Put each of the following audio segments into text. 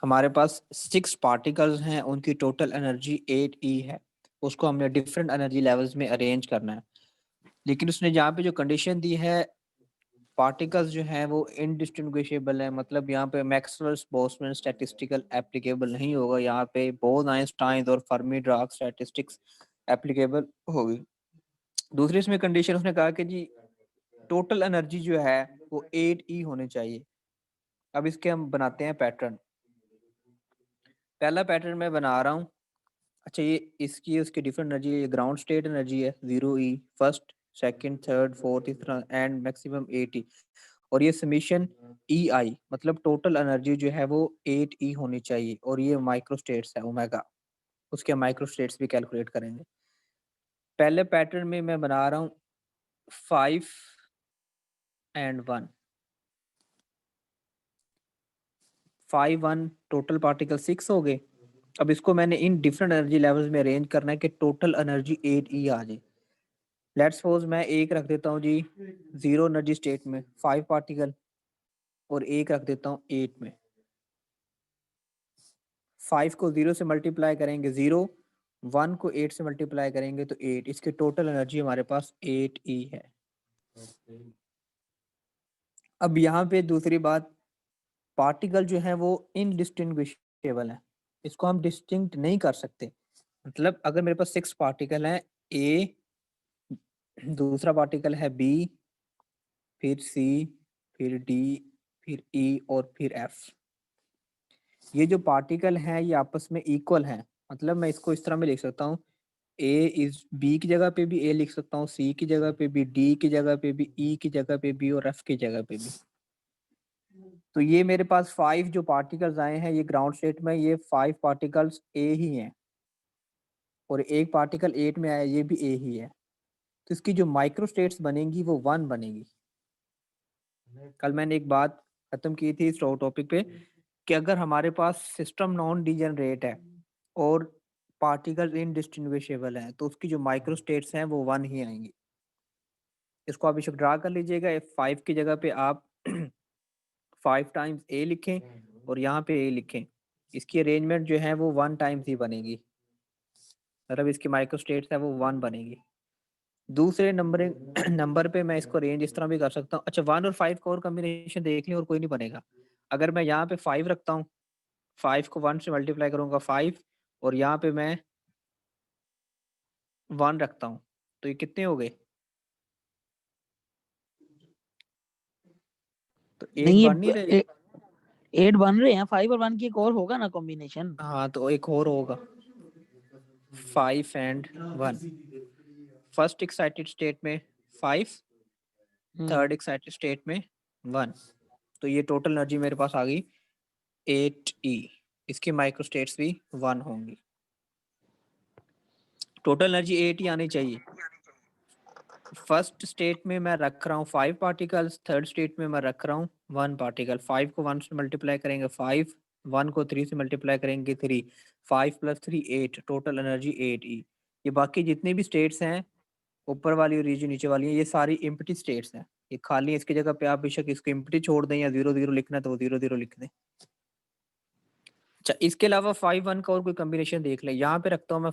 हमारे पास 6 पार्टिकल्स हैं, उनकी टोटल एनर्जी 8 E है। उसको हमने डिफरेंट एनर्जी लेवल्स में अरेंज करना है, लेकिन उसने यहाँ पे जो कंडीशन दी है, पार्टिकल्स जो हैं वो इनडिस्टिंग्विशेबल है। मतलब यहाँ पे मैक्सवेल्स बोल्ट्जमैन स्टैटिस्टिकल एप्लीकेबल नहीं होगा, यहाँ पे बोर्न आइंस्टाइन और फर्मी डार्क स्टैटिस्टिक्स एप्लीकेबल होगी। दूसरी इसमें कंडीशन उसने कहा कि जी टोटल एनर्जी जो है वो 8E होनी चाहिए। अब इसके हम बनाते हैं पैटर्न। पहला पैटर्न मैं बना रहा हूँ। अच्छा, ये इसकी उसकी डिफरेंट एनर्जी है। ये ग्राउंड स्टेट एनर्जी है 0E, first second third fourth इस तरह एंड मैक्सिमम 8E। और ये समीशन EI, मतलब टोटल एनर्जी जो है वो 8E होनी चाहिए। और ये माइक्रो स्टेट्स है ओमेगा, उसके माइक्रो स्टेट्स भी कैलकुलेट करेंगे। पहले पैटर्न में मैं बना रहा हूँ 5 and 1। 5 1 टोटल पार्टिकल 6 हो गए। अब इसको मैंने इन डिफरेंट एनर्जी लेवल्स में अरेंज करना है कि टोटल एनर्जी 8E आ जाए। लेट्स सपोज मैं एक रख देता हूँ जी 0 एनर्जी स्टेट में 5 पार्टिकल, और एक रख देता हूँ 8 में। 5 को 0 से मल्टीप्लाई करेंगे 0, 1 को 8 से मल्टीप्लाई करेंगे तो 8। इसकी टोटल एनर्जी हमारे पास 8E है। अब यहाँ पे दूसरी बात, पार्टिकल जो है वो इनडिस्टिंग्विशेबल है, इसको हम डिस्टिंक्ट नहीं कर सकते। मतलब अगर मेरे पास 6 पार्टिकल हैं, ए, दूसरा पार्टिकल है बी, फिर सी, फिर डी, फिर ई और फिर एफ। ये जो पार्टिकल हैं ये आपस में इक्वल हैं। मतलब मैं इसको इस तरह में लिख सकता हूँ, ए इज बी की जगह पे भी ए लिख सकता हूँ, सी की जगह पे भी, डी की जगह पे भी, ई की जगह पे भी और एफ की जगह पे भी। तो ये मेरे पास 5 जो पार्टिकल्स आए हैं ये ग्राउंड स्टेट में, ये 5 पार्टिकल्स ए ही हैं। और एक पार्टिकल 8 में आया, ये भी ए ही है। तो इसकी जो माइक्रो स्टेट्स बनेंगी वो 1 बनेगी। कल मैंने एक बात खत्म की थी इस टॉपिक पे कि अगर हमारे पास सिस्टम नॉन डीजेनरेट है और पार्टिकल इनडिस्टिंग्विशेबल है तो उसकी जो माइक्रो स्टेट्स हैं वो 1 ही आएंगी। इसको आप इसे ड्रा कर लीजिएगा। 5 की जगह पे आप 5 टाइम्स ए लिखें और यहाँ पे ए लिखें। इसकी अरेंजमेंट जो है वो 1 टाइम्स ही बनेगी, मतलब इसकी माइक्रो स्टेट्स है वो 1 बनेगी। दूसरे नंबर नंबर पे मैं इसको रेंज इस तरह भी कर सकता हूँ। अच्छा, 1 और 5 का और कॉम्बिनेशन देख लें और कोई नहीं बनेगा। अगर मैं यहाँ पे 5 रखता हूँ, 5 को 1 से मल्टीप्लाई करूंगा 5, और यहाँ पे मैं 1 रखता हूँ, तो ये कितने हो गए? तो 8 नहीं, बन नहीं रहे। ये 8 बन रहे हैं। 5 और 1 की एक और होगा ना कॉम्बिनेशन। हाँ, तो एक और होगा 5 and 1। फर्स्ट एक्साइटेड स्टेट में 5, थर्ड एक्साइटेड स्टेट में 1। तो ये टोटल एनर्जी मेरे पास आ गई 8E। इसकी माइक्रो स्टेट्स भी 1 होंगी। टोटल एनर्जी 8E आनी चाहिए। फर्स्ट स्टेट में मैं रख रहा हूँ 5 पार्टिकल्स, थर्ड स्टेट में मैं रख रहा हूँ 1 पार्टिकल। 5 को 1 से मल्टीप्लाई करेंगे 5, 1 को 3 से मल्टीप्लाई करेंगे 3, 5 + 3 8, टोटल एनर्जी 8E। ये बाकी जितनी भी स्टेट्स हैं, ऊपर वाली और रीजन नीचे वाली हैं, ये सारी इम्प्टी स्टेट्स हैं, ये खाली है। इसकी जगह पे आप बेशक इसको इम्प्टी छोड़ दें या 0 0 लिखना है तो 0 0 लिख दें। अच्छा, इसके अलावा 5 1 का और कोई कॉम्बिनेशन देख लें। यहाँ पे रखता हूँ मैं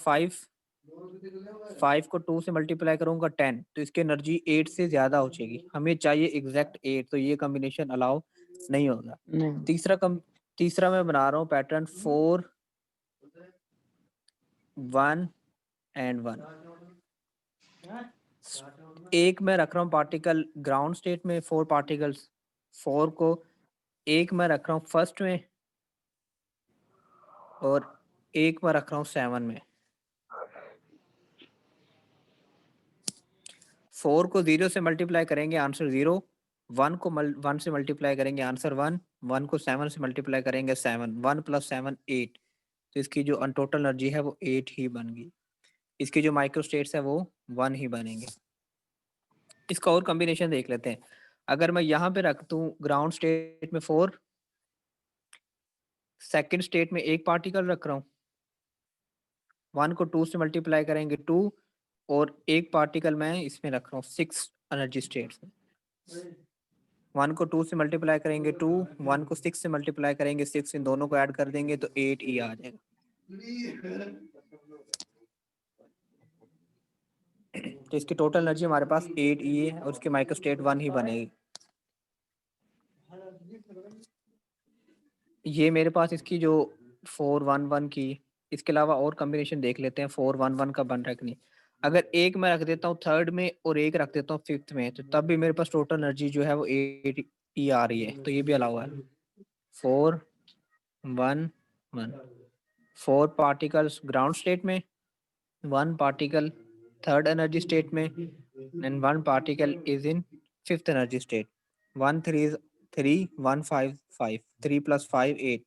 5 को 2 से मल्टीप्लाई करूंगा 10, तो इसकी एनर्जी 8 से ज्यादा हो जाएगी। हमें चाहिए एग्जैक्ट 8, तो ये कॉम्बिनेशन अलाउ नहीं होगा। नहीं। तीसरा मैं बना रहा हूँ पैटर्न 4 1 and 1। एक मैं रख रहा हूँ पार्टिकल ग्राउंड स्टेट में, 4 पार्टिकल्स। 4 को एक मैं रख रहा हूँ फर्स्ट में, और एक मैं रख रहा हूँ 7 में। 4 को 0 से मल्टीप्लाई करेंगे आंसर 0, 1 को 1 से मल्टीप्लाई करेंगे आंसर 1, 1 को 7 से मल्टीप्लाई करेंगे 7, 1 + 7 8। तो इसकी जो टोटल एनर्जी है वो 8 ही बन गई। इसकी जो माइक्रो स्टेट्स है वो 1 ही बनेंगे। इसका और कॉम्बिनेशन देख लेते हैं। अगर मैं यहाँ पे रख दूं ग्राउंड स्टेट में 4, सेकंड स्टेट में एक पार्टिकल रख रहा हूँ, 1 को 2 से मल्टीप्लाई करेंगे 2, और एक पार्टिकल मैं इसमें रख रहा हूँ 6 एनर्जी स्टेट्स में। 1 को 2 से मल्टीप्लाई करेंगे 2, 1 को 6 से मल्टीप्लाई करेंगे 6, इन दोनों को ऐड कर देंगे तो 8E आ जाएगा। तो इसकी टोटल एनर्जी हमारे पास 8E है और उसकी माइक्रोस्टेट 1 ही बनेगी। ये मेरे पास इसकी जो 411 की, इसके अलावा और कॉम्बिनेशन देख लेते हैं 411 का बन रहा है कि नहीं। अगर एक मैं रख देता हूँ थर्ड में और एक रख देता हूँ फिफ्थ में, तो तब भी मेरे पास टोटल एनर्जी जो है वो 8E आ रही है, तो ये भी अलाउ है। 411, 4 पार्टिकल्स ग्राउंड स्टेट में, 1 पार्टिकल थर्ड एनर्जी स्टेट में, and 1 particle is in fifth energy state. 1 3 is 3, 1 5 5, 3 + 5 8।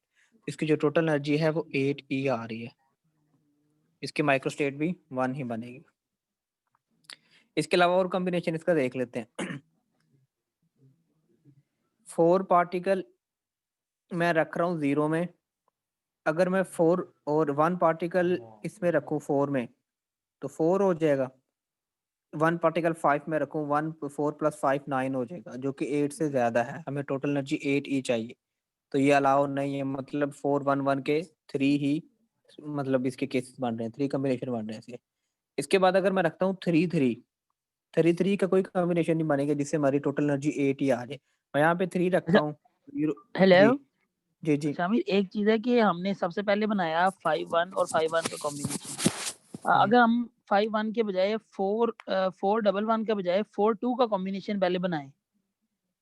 इसकी जो टोटल एनर्जी है वो 8E आ रही है। इसकी माइक्रोस्टेट भी 1 ही बनेगी। इसके अलावा और कॉम्बिनेशन इसका देख लेते हैं। 4 पार्टिकल मैं रख रहा हूँ 0 में। अगर मैं 4 और 1 पार्टिकल इसमें रखूँ 4 में तो 4 हो जाएगा। 1 पार्टिकल 5 में रखूँ 1 4 + 5 9 हो जाएगा, जो कि 8 से ज़्यादा है। हमें टोटल एनर्जी 8E चाहिए, तो ये अलाउ नहीं है। मतलब 411 के 3 ही मतलब इसके केसेस बन रहे हैं, 3 कॉम्बिनेशन बन रहे हैं इसके। इसके बाद अगर मैं रखता हूँ 3 3 3 3 का कोई कॉम्बिनेशन नहीं बनेगा जिससे हमारी टोटल एनर्जी 8 ही आ जाए। मैं यहाँ पे 3 रखता अच्छा हूँ। जी हेलो जी जी। शामिर, एक चीज है कि हमने सबसे पहले बनाया 5-1 और 5-1 का कॉम्बिनेशन। हम्म, अगर हम 5-1 के बजाय 4-1-1 के बजाय 4-2 का कॉम्बिनेशन पहले बनाए,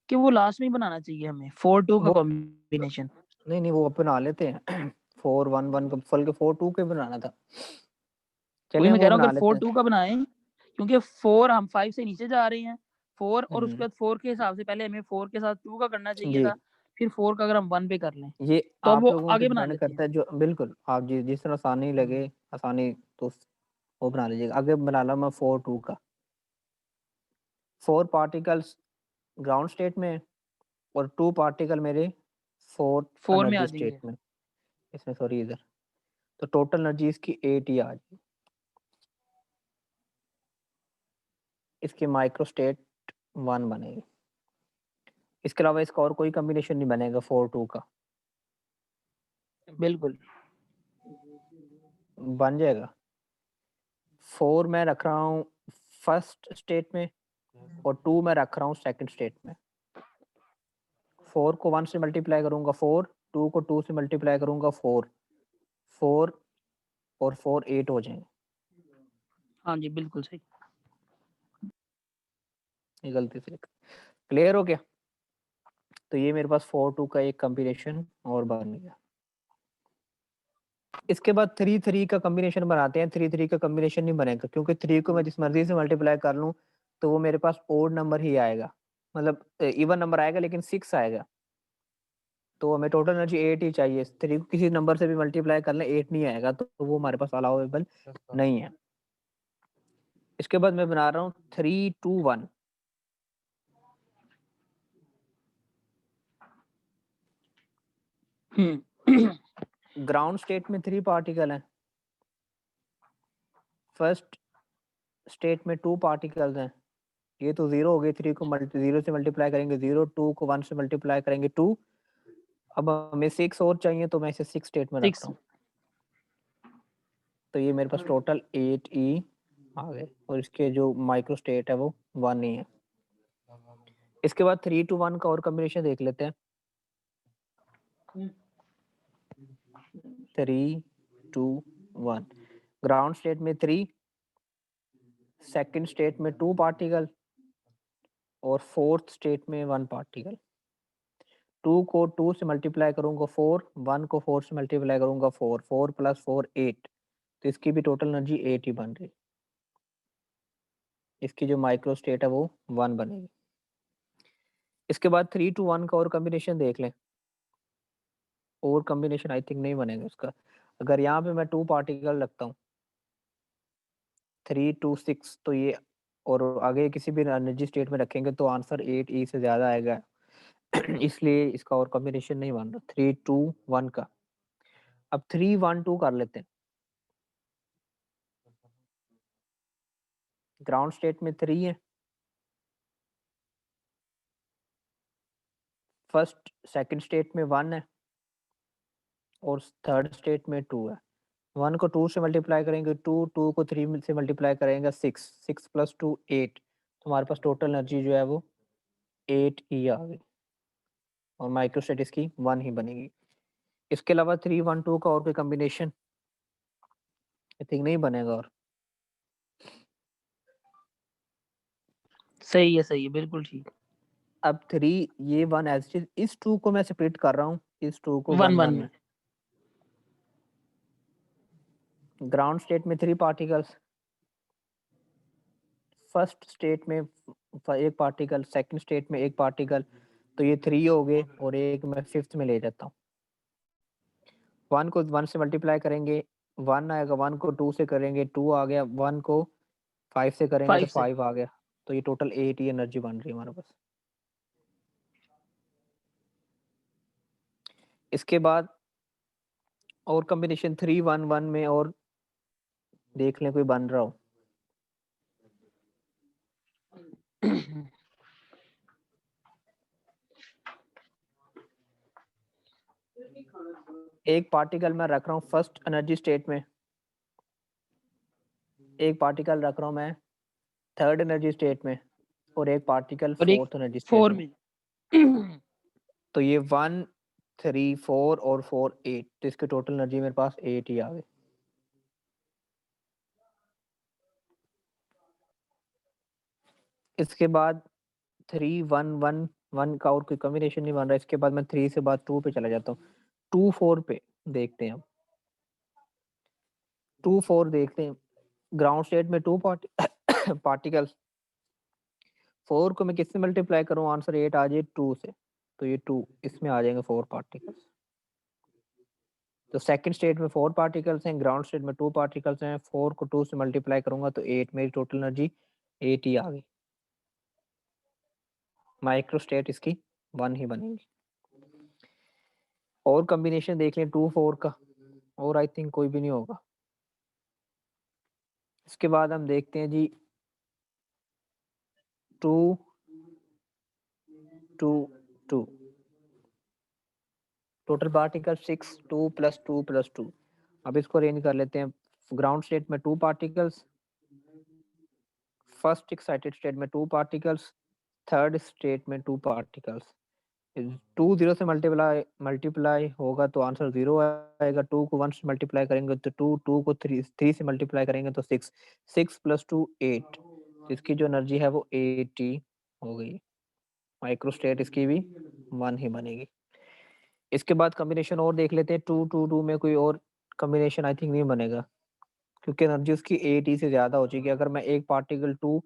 कि वो लास्ट में ही बनाना चाहिए हमें 4-2 का वो कॉम्बिनेशन। नहीं नहीं, वो बना लेते हैं। 411 का फल के 42 के बनाना था। वही चलिए मैं कह वो रहा हूँ, बना अगर लेते फोर हैं। टू का बनाए, क्योंकि 4 हम 5 से नीचे जा रहे हैं। 4 और उसके हम्म, बाद 4 के हिसाब से पहले हमें 4 के साथ 2 का करना चाहिए जी। था। फिर 4 का अगर हम 1 पे कर लें ये तो अब आप वो लोगों पे आगे बना डिपेंड लेते हैं। करता है, जो बिल्कुल आप जिस तरह आसानी लगे आसानी, तो वो बना लीजिएगा। आगे बना ला मैं 42 का। 4 पार्टिकल्स ग्राउंड स्टेट में और 2 पार्टिकल मेरे फोर्थ 4 में आ एनर्जी जाएंगे। स्टेट में। इसमें सॉरी इधर, तो टोटल एनर्जी इसकी 8 ही आ जाएगी। इसकी माइक्रोस्टेट 1 बनेगी। इसके अलावा इसका और कोई कॉम्बिनेशन नहीं बनेगा 4 2 का। बिल्कुल। बन जाएगा। 4 मैं रख रहा हूँ फर्स्ट स्टेट में और 2 मैं रख रहा हूँ सेकंड स्टेट में। 4 को 1 से मल्टीप्लाई करूंगा 4, 2 को 2 से मल्टीप्लाई करूंगा 4, 4 और 4 8 हो जाएंगे। हाँ जी बिल्कुल सही। ये गलती से क्लियर हो गया। तो ये मेरे पास 4 2 का एक कॉम्बिनेशन और बन गया। इसके बाद 3 3 का कॉम्बिनेशन बनाते हैं। 3 3 का कॉम्बिनेशन नहीं बनेगा क्योंकि 3 को मैं जिस मर्जी से मल्टीप्लाई कर लूँ तो वो मेरे पास ओड नंबर ही आएगा, मतलब इवन नंबर आएगा लेकिन 6 आएगा। तो हमें टोटल एनर्जी 8 ही चाहिए। 3 को किसी नंबर से भी मल्टीप्लाई कर लें 8 नहीं आएगा, तो वो हमारे पास अलाउेबल नहीं है। इसके बाद मैं बना रहा हूँ 3 2 1। ग्राउंड स्टेट में 3 पार्टिकल हैं। फर्स्ट स्टेट में 2 पार्टिकल्स हैं। ये तो 0 हो गई। 3 को 0 से मल्टीप्लाई करेंगे 0, 2 को 1 से मल्टीप्लाई करेंगे 2। अब हमें 6 और चाहिए तो मैं इसे 6 स्टेट में रखता 6। हूँ। तो ये मेरे पास टोटल 8E आ गए और इसके जो माइक्रो स्टेट है वो 1 ही है। इसके बाद 3 2 1 का और कॉम्बिनेशन देख लेते हैं। 3 2 1 ग्राउंड स्टेट में 3, सेकंड स्टेट में 2 पार्टिकल और फोर्थ स्टेट में 1 पार्टिकल। 2 को 2 से मल्टीप्लाई करूंगा 4, 1 को 4 से मल्टीप्लाई करूंगा 4, 4 + 4 8। तो इसकी भी टोटल एनर्जी 8 ही बन रही। इसकी जो माइक्रो स्टेट है वो 1 बनेगी। इसके बाद 3 2 1 का और कॉम्बिनेशन देख लें। और कॉम्बिनेशन आई थिंक नहीं बनेगा इसका। अगर यहाँ पे मैं 2 पार्टिकल रखता हूँ 3 2 6, तो ये और आगे किसी भी एनर्जी स्टेट में रखेंगे तो आंसर 8E से ज़्यादा आएगा। इसलिए इसका और कॉम्बिनेशन नहीं बन रहा 3 2 1 का। अब 3 1 2 कर लेते हैं। ग्राउंड स्टेट में 3 है, फर्स्ट सेकंड स्टेट में 1 है और थर्ड स्टेट में 2 है। 1 को 2 से मल्टीप्लाई करेंगे 2, 2 को 3 से मल्टीप्लाई करेंगे 6, 6 + 2 8, तो हमारे पास टोटल एनर्जी जो है वो 8 ई आ गई और माइक्रोस्टेट इसकी 1 ही बनेगी। इसके अलावा 3 1 2 का और कोई कॉम्बिनेशन आई थिंक नहीं बनेगा। और सही है बिल्कुल ठीक। अब 3 ये 1 एज इट इज, इस 2 को मैं सेपरेट कर रहा हूँ, इस 2 को 1 1 1 1 में में। ग्राउंड स्टेट में 3 पार्टिकल्स, फर्स्ट स्टेट में एक पार्टिकल, सेकंड स्टेट में एक पार्टिकल, तो ये 3 हो गए और एक मैं फिफ्थ में ले जाता हूँ। 1 को 1 से मल्टीप्लाई करेंगे 1 आएगा, 1 को 2 से करेंगे 2 आ गया, 1 को 5 से करेंगे तो 5 से 5 आ गया, तो ये टोटल 8 ही एनर्जी बन रही है हमारे पास। इसके बाद और कॉम्बिनेशन 3 1 1 में और देख लें कोई बन रहा हो। एक पार्टिकल मैं रख रहा हूँ फर्स्ट एनर्जी स्टेट में, एक पार्टिकल रख रहा हूँ मैं थर्ड एनर्जी स्टेट में और एक पार्टिकल और एक फोर्थ एनर्जी स्टेट 4 में। में। तो ये 1 3 4 और 4 8, तो इसकी टोटल एनर्जी मेरे पास 8 ही आ गई। इसके बाद 3 1 1 1 का और कोई कॉम्बिनेशन नहीं बन रहा। इसके बाद मैं 3 से बाद 2 पे चला जाता हूँ। 2 4 पे देखते हैं। अब 2 4 देखते हैं। ग्राउंड स्टेट में 2 पार्टिकल्स, 4 को मैं किससे मल्टीप्लाई करूँ, आंसर 8 आ जाए 2 से, तो ये 2 इसमें आ जाएंगे 4 पार्टिकल्स। तो सेकंड स्टेट में 4 पार्टिकल्स हैं, ग्राउंड स्टेट में 2 पार्टिकल्स हैं, 4 को 2 से मल्टीप्लाई करूंगा तो 8, मेरी टोटल एनर्जी 8 ही आ गई। माइक्रो स्टेट इसकी 1 ही बनेगी। और कॉम्बिनेशन देख लें 2 4 का, और आई थिंक कोई भी नहीं होगा। इसके बाद हम देखते हैं जी 2 2 2, टोटल पार्टिकल 6 2 + 2 + 2। अब इसको अरेंज कर लेते हैं। ग्राउंड स्टेट में 2 पार्टिकल्स, फर्स्ट एक्साइटेड स्टेट में 2 पार्टिकल्स, थर्ड स्टेट में 2 पार्टिकल्स। 2 0 से मल्टीप्लाई होगा तो आंसर 0 आएगा। 2 को 1 से मल्टीप्लाई करेंगे तो 2, 2 को 3 से मल्टीप्लाई करेंगे तो 6, 6 + 2 8, इसकी जो एनर्जी है वो 8 ही हो गई। माइक्रो स्टेट इसकी भी 1 ही बनेगी। इसके बाद कॉम्बिनेशन और देख लेते हैं। 2 2 2 में कोई और कॉम्बिनेशन आई थिंक नहीं बनेगा, क्योंकि एनर्जी उसकी 8 ही से ज़्यादा हो चुकी है। अगर मैं एक पार्टिकल 2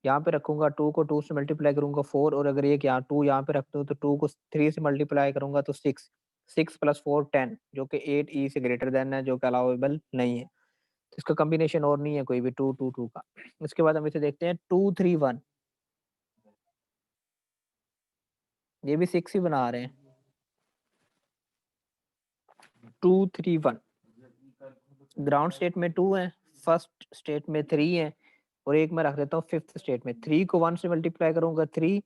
यहाँ पे रखूंगा, 2 को 2 से मल्टीप्लाई करूंगा 4, और अगर एक यहाँ 2 यहाँ पे रख दूँ तो 2 को 3 से मल्टीप्लाई करूंगा तो 6, 6 + 4 10, जो कि 8 ई से ग्रेटर देन है, जो कि अलाउेबल नहीं है। तो इसका कॉम्बिनेशन और नहीं है कोई भी 2 2 2 का। इसके बाद हम इसे देखते हैं 2 3 1, ये भी 6 ही बना रहे हैं। 2 3 1, ग्राउंड स्टेट में 2 है, फर्स्ट स्टेट में 3 है, और एक मैं रख देता हूँ फिफ्थ स्टेट में। 3 को 1 से मल्टीप्लाई करूंगा 3,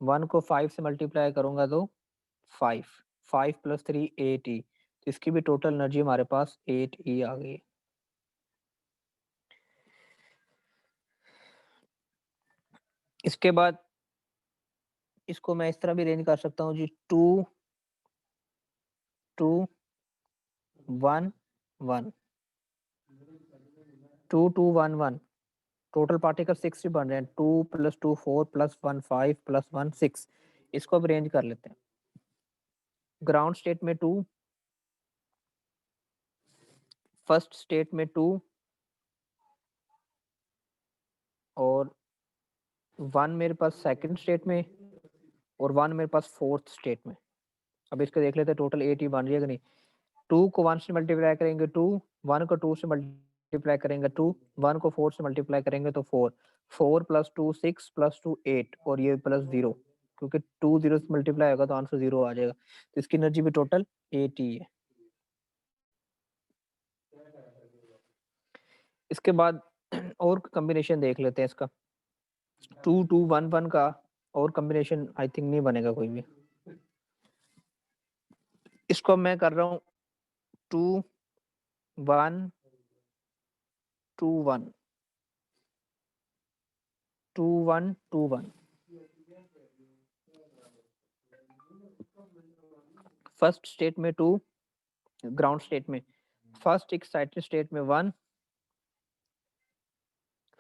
1 को 5 से मल्टीप्लाई करूंगा तो 5, 5 + 3 8 ई, तो इसकी भी टोटल एनर्जी हमारे पास 8 ई आ गई। इसके बाद इसको मैं इस तरह भी अरेंज कर सकता हूँ जी 2 2 1 1, 2 2 1 1, टोटल पार्टिकल 6 ही बन रहे हैं। 2 + 2 4 + 1 5 + 1 6, इसको अब अरेंज कर लेते हैं। ग्राउंड स्टेट में 2, फर्स्ट स्टेट में 2 और 1 मेरे पास सेकंड स्टेट में और 1 मेरे पास फोर्थ स्टेट में। अब इसको देख लेते हैं टोटल 8 ही बन रही है कि नहीं। 2 को 1 से मल्टीप्लाई करेंगे 2, 1 को 2 से मल्टीप्लाई करेंगे 2, 1 को 4 से मल्टीप्लाई करेंगे तो 4, 4 + 2 6 + 2 8, और ये प्लस 0, क्योंकि 2 0 से मल्टीप्लाई होगा तो आंसर 0 आ जाएगा। तो इसकी एनर्जी भी टोटल 8 ही है। इसके बाद और कॉम्बिनेशन देख लेते हैं इसका। 2 2 1 1 का और कॉम्बिनेशन आई थिंक नहीं बनेगा कोई भी। इसको मैं कर रहा हूँ 2 1 2 1 2 1 2 1 फर्स्ट स्टेट में 2 ग्राउंड स्टेट में फर्स्ट एक्साइटेड स्टेट में 1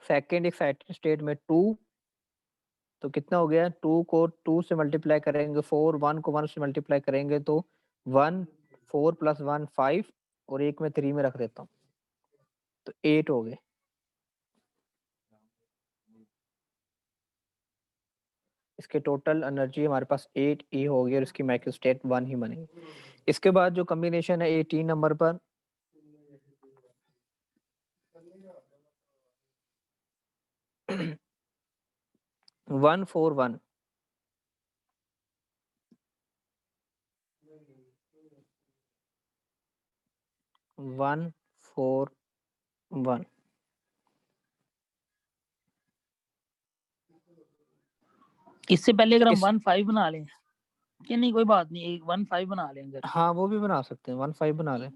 सेकेंड एक्साइटेड स्टेट में 2 तो कितना हो गया 2 को 2 से मल्टीप्लाई करेंगे 4 1 को 1 से मल्टीप्लाई करेंगे तो 1 4 प्लस 1 5 और एक में 3 में रख देता हूँ तो 8 हो गए। इसके टोटल एनर्जी हमारे पास 8 ई होगी और इसकी माइक्रो स्टेट 1 ही बनेगी। इसके बाद जो कॉम्बिनेशन है 18 नंबर पर 1 4 1 1 4 1 इससे पहले अगर हम इस 1 5 बना लें कि नहीं कोई बात नहीं, एक 1 5 बना लें अगर। हाँ वो भी बना सकते हैं 1 5 बना लें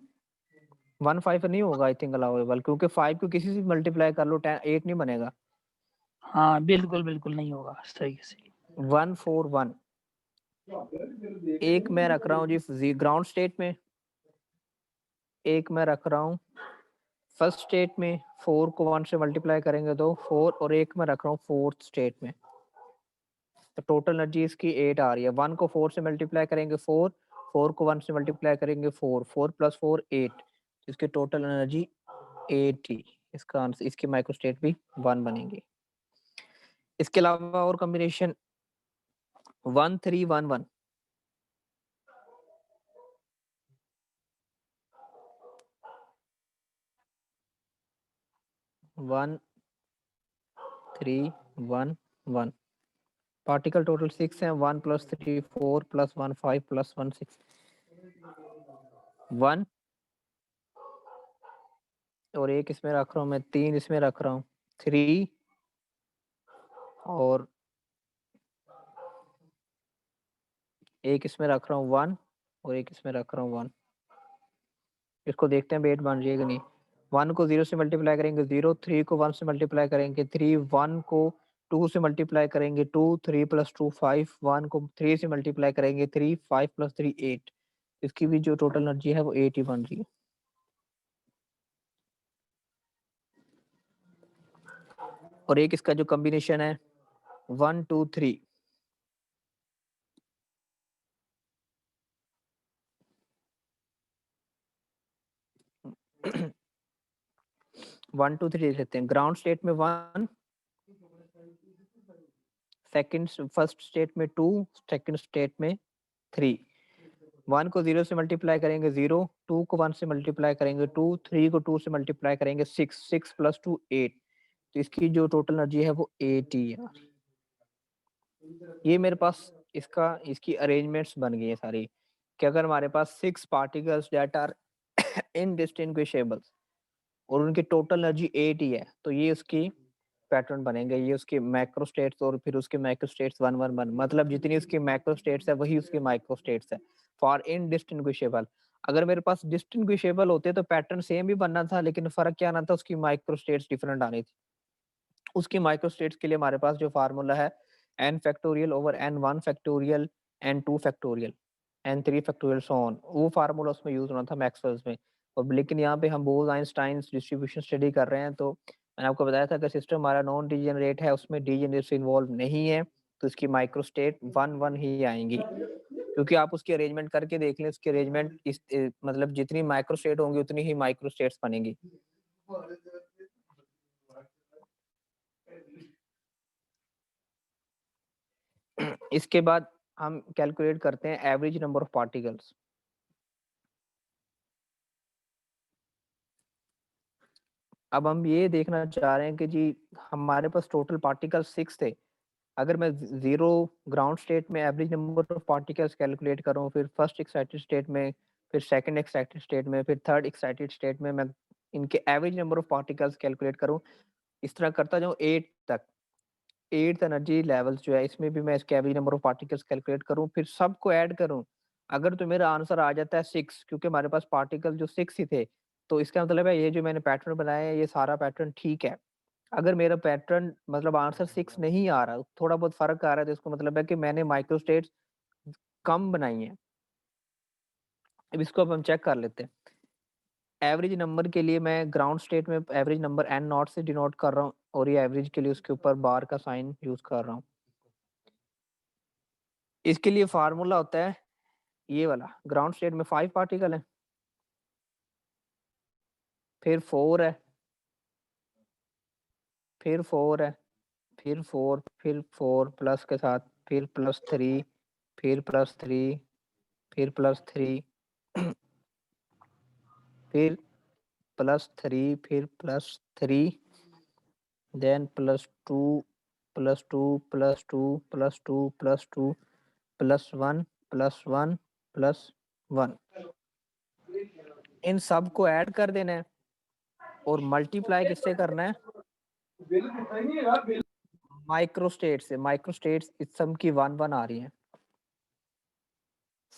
1 5 नहीं होगा आई थिंक अलाउेबल क्योंकि 5 को किसी से मल्टीप्लाई कर लो 8 नहीं बनेगा। हाँ बिल्कुल बिल्कुल नहीं होगा, सही सही। 1 4 1 एक मैं रख रहा हूँ जी ग्राउंड स्टेट में एक मैं रख रहा हूँ फर्स्ट स्टेट में 4 को 1 से मल्टीप्लाई करेंगे तो 4 और एक मैं रख रहा हूँ फोर्थ स्टेट में तो टोटल एनर्जी इसकी 8 आ रही है। 1 को 4 से मल्टीप्लाई करेंगे 4 4 को 1 से मल्टीप्लाई करेंगे 4 4 प्लस 4 8 इसकी टोटल एनर्जी 80 इसका आंसर इसकी माइक्रो स्टेट भी 1 बनेंगी। इसके अलावा और कॉम्बिनेशन 1 3 1 1 1 3 1 1 पार्टिकल टोटल 6 है 1 प्लस 3 4 प्लस 1 5 प्लस 1 6 1 और एक इसमें रख रहा हूँ मैं 3 इसमें रख रहा हूँ 3 और एक इसमें रख रहा हूँ 1 और एक इसमें रख रहा हूँ 1 इसको देखते हैं वेट बन जाएगा नहीं 1 को 0 से मल्टीप्लाई करेंगे 0 3 को 1 से मल्टीप्लाई करेंगे 3 1 को 2 से मल्टीप्लाई करेंगे 2 3 प्लस 2 5 1 को 3 से मल्टीप्लाई करेंगे 3 5 प्लस 3 8 इसकी भी जो टोटल एनर्जी है वो 8 ही बन रही है। और एक इसका जो कॉम्बिनेशन है 1 2 3 1 2 3 लेते हैं ग्राउंड स्टेट में 1 सेकंड फर्स्ट स्टेट में 2 सेकंड स्टेट में 3 1 को 0 से मल्टीप्लाई करेंगे 0 2 को 1 से मल्टीप्लाई करेंगे 2 3 को 2 से मल्टीप्लाई करेंगे 6 6 प्लस 2 8 तो इसकी जो टोटल एनर्जी है वो 8 ही है। ये मेरे पास इसकी अरेंजमेंट्स बन गई है सारी कि अगर हमारे पास 6 पार्टिकल्स दैट आर इनडिस्टिंग्विशेबल और उनकी टोटल एनर्जी 8 ही है तो ये उसकी पैटर्न बनेंगे ये उसके मैक्रो स्टेट्स और फिर उसके माइक्रो स्टेट्स 1 1 1 मतलब जितनी उसकी मैक्रो स्टेट्स है वही उसकी माइक्रो स्टेट्स है फॉर इनडिस्टिंग्विशेबल। अगर मेरे पास डिस्टिंग्विशेबल होते तो पैटर्न सेम ही बनना था लेकिन फर्क क्या आना था उसकी माइक्रो स्टेट्स डिफरेंट आनी थी। उसकी माइक्रो स्टेट्स के लिए हमारे पास जो फार्मूला है n factorial over n1 factorial n2 factorial n3 factorial so on वो फार्मूला उसमें यूज होना था मैक्सवेल्स में। और लेकिन यहाँ पे हम बोज आइंस्टाइन डिस्ट्रीब्यूशन स्टडी कर रहे हैं तो मैंने आपको बताया था कि सिस्टम हमारा नॉन डीजेनरेट है उसमें डीजेनरेट इन्वॉल्व नहीं है तो इसकी माइक्रो स्टेट 1 1 ही आएंगी क्योंकि आप उसकी अरेंजमेंट करके देख लें उसकी अरेंजमेंट इस मतलब जितनी माइक्रो स्टेट होंगी उतनी ही माइक्रो स्टेट्स बनेंगी। इसके बाद हम कैलकुलेट करते हैं एवरेज नंबर ऑफ पार्टिकल्स। अब हम ये देखना चाह रहे हैं कि जी हमारे पास टोटल पार्टिकल 6 थे अगर मैं 0 ग्राउंड स्टेट में average number of particles calculate करूं फिर फर्स्ट एक्साइटेड स्टेट में फिर सेकंड एक्साइटेड स्टेट में फिर थर्ड एक्साइटेड स्टेट में मैं इनके average number of particles calculate करूं इस तरह करता जाऊं 8 तक 8th एनर्जी लेवल्स जो है इसमें भी मैं इसके average number of particles calculate करूं फिर सबको ऐड करूं अगर तो मेरा आंसर आ जाता है 6, क्योंकि हमारे पास पार्टिकल जो 6 ही थे, तो इसका मतलब है ये जो मैंने पैटर्न बनाया है ये सारा पैटर्न ठीक है। अगर मेरा पैटर्न मतलब आंसर 6 नहीं आ रहा, थोड़ा बहुत फ़र्क आ रहा है, तो इसका मतलब है कि मैंने माइक्रोस्टेट्स कम बनाई हैं। अब इसको अब हम चेक कर लेते हैं। एवरेज नंबर के लिए मैं ग्राउंड स्टेट में एवरेज नंबर n नॉट से डिनोट कर रहा हूँ और ये एवरेज के लिए उसके ऊपर बार का साइन यूज़ कर रहा हूँ। इसके लिए फ़ॉर्मूला होता है ये वाला, ग्राउंड स्टेट में 5 पार्टिकल हैं, फिर 4 है, फिर 4 है, फिर 4, फिर 4 प्लस के साथ, फिर +3, फिर +3, फिर +3 फिर +3, फिर +3, देन +2, +2, +2, +2, +2, +1, +1, +1 इन सब को ऐड कर देना है और मल्टीप्लाई किससे करना है? माइक्रोस्टेट से। माइक्रोस्टेट्स इस सब की 1 आ रही है,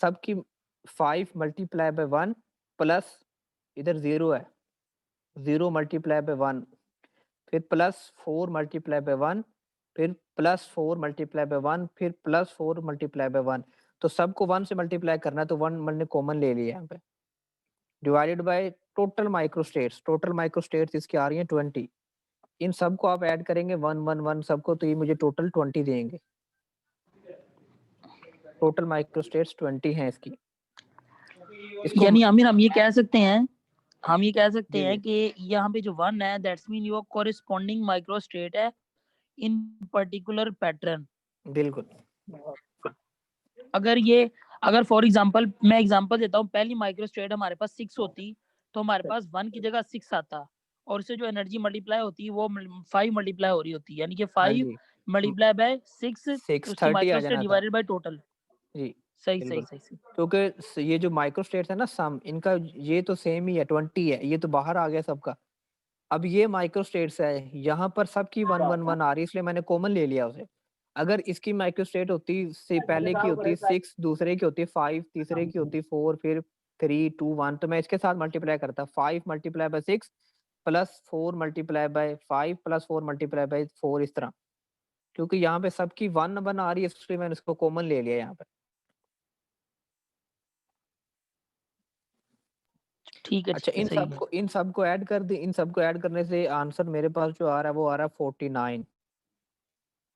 सबकी 5 मल्टीप्लाई बाय 1 प्लस इधर 0 है, 0 मल्टीप्लाई बाय 1, फिर +4 मल्टीप्लाई बाय 1, फिर +4 मल्टीप्लाई बाय 1, फिर +4 मल्टीप्लाई बाय 1। तो सबको 1 से मल्टीप्लाई करना है, तो 1 मैंने कॉमन ले लिया यहाँ पे, divided by total microstates. Total microstates इसकी आ रही है 20। इन सबको आप ऐड करेंगे 1, 1, 1 सबको, तो ये मुझे टोटल 20 देंगे। टोटल माइक्रोस्टेट्स 20 हैं इसकी। इसको यानी आमिर हम ये कह सकते हैं जी, जी। कि यहाँ पे जो 1 है दैट्स मीन योर कोरिस्पोंडिंग माइक्रोस्टेट है इन पर्टिकुलर पैटर्न। बिल्कुल। अगर फॉर एग्जांपल मैं एग्जांपल देता हूँ, पहली माइक्रोस्टेट हमारे पास 6 होती तो हमारे पास 1 की जगह 6 आता और इससे जो एनर्जी मल्टीप्लाई होती वो 5 मल्टीप्लाई हो रही होती, यानी कि हाँ 5 जी। मल्टीप्लाई बाय 6 6, उसकी 30 आ माइक्रोस्टेट जाना था। Divided by total. जी, सही सही बिल्कुल। सही सही। क्योंकि ये जो माइक्रोस्टेट्स है ना सम, इनका ये तो सेम ही है, 20 है, ये तो बाहर आ गया सबका। अब ये माइक्रोस्टेट्स है, यहाँ पर सबकी 1, 1, 1 आ रही है, इसलिए मैंने कॉमन ले लिया उसे। अगर इसकी माइक्रोस्टेट होती से पहले की होती 6, दूसरे की होती 5, तीसरे की होती 4, फिर 3, 2, 1, तो मैं इसके साथ मल्टीप्लाई करता, 5 multiply by 6 plus 4 multiply by 5 plus 4 multiply by 4, इस तरह। क्योंकि यहाँ पे सबकी 1, 1 आ रही है, इसलिए मैंने इसको कॉमन ले लिया यहाँ पे। ठीक है अच्छा, ठीक है, सही है। इन सबको ऐड कर दी, इन सबको ऐड करने से आंसर मेरे पास जो आ रहा है वो आ रहा है 49।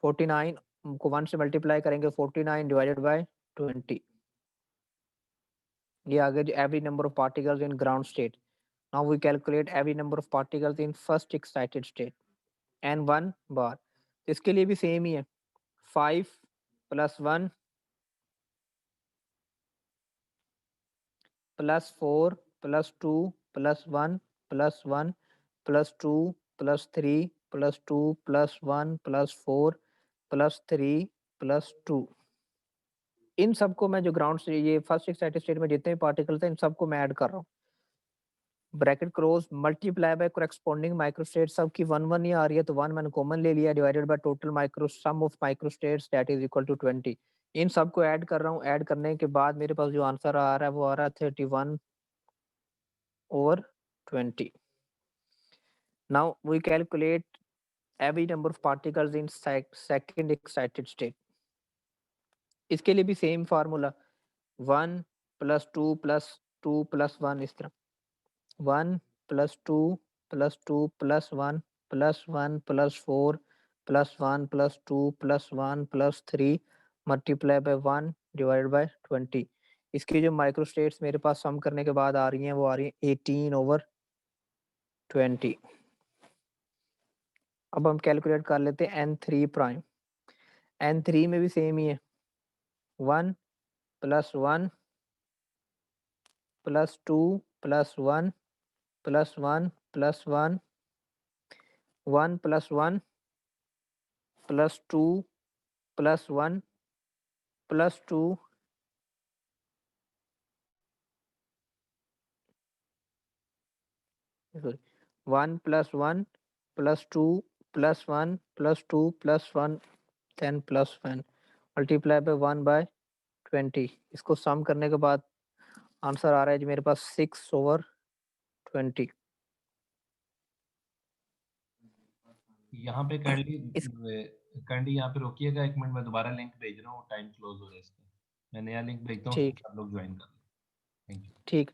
49 को 1 से मल्टीप्लाई करेंगे, 49 डिवाइडेड बाय 20। ये आ गया जो every number of particles in ground state. Now we calculate every number of particles in first excited state N 1 bar. इसके लिए भी सेम ही है, 5 plus 1 plus 4 plus 2 plus 1 plus 1 plus 2 plus 3 plus 2 plus 1 plus 4 plus 3 plus 2। इन सबको मैं जो ground से ये फर्स्ट एक्साइटेड स्टेट में जितने भी पार्टिकल्स हैं इन सबको मैं ऐड कर रहा हूँ, bracket close, multiply by corresponding microstate, सबकी 1, 1 ही आ रही है, तो 1 मैंने कॉमन ले लिया, divided by total micro sum of microstates that is equal to 20। इन सबको ऐड कर रहा हूँ, ऐड करने के बाद मेरे पास जो आंसर आ रहा है वो आ रहा है 31/20। Now we calculate every number of particles in second excited state. इसके लिए भी same formula, 1 plus 2 plus 2 plus 1, इस तरह 1 plus 2 plus 2 plus 1 plus 1 plus 4 plus 1 plus 2 plus 1 plus 3 multiply by 1 divided by 20। इसकी जो माइक्रोस्टेट्स मेरे पास सम करने के बाद आ रही हैं वो आ रही हैं 18/20। अब हम कैलकुलेट कर लेते हैं n3 प्राइम। n3 में भी सेम ही है, 1 plus 1 plus 2 plus 1 plus 1 plus 1 1 plus 1 plus 2 plus 1 plus 2 sorry 1 plus 1 plus 2 plus 1 plus 2 plus 1 10 plus 1 multiply by 1 by 20। इसको सम करने के बाद आंसर आ रहा है जी मेरे पास 6/20। यहाँ पे काइंडली इस यहाँ पे रोकिएगा 1 मिनट, मैं दोबारा लिंक भेज रहा हूँ, टाइम क्लोज हो रहा है इसका। मैं नया लिंक भेजता हूँ, ठीक सब लोग ज्वाइन कर लें। Thank you. ठीक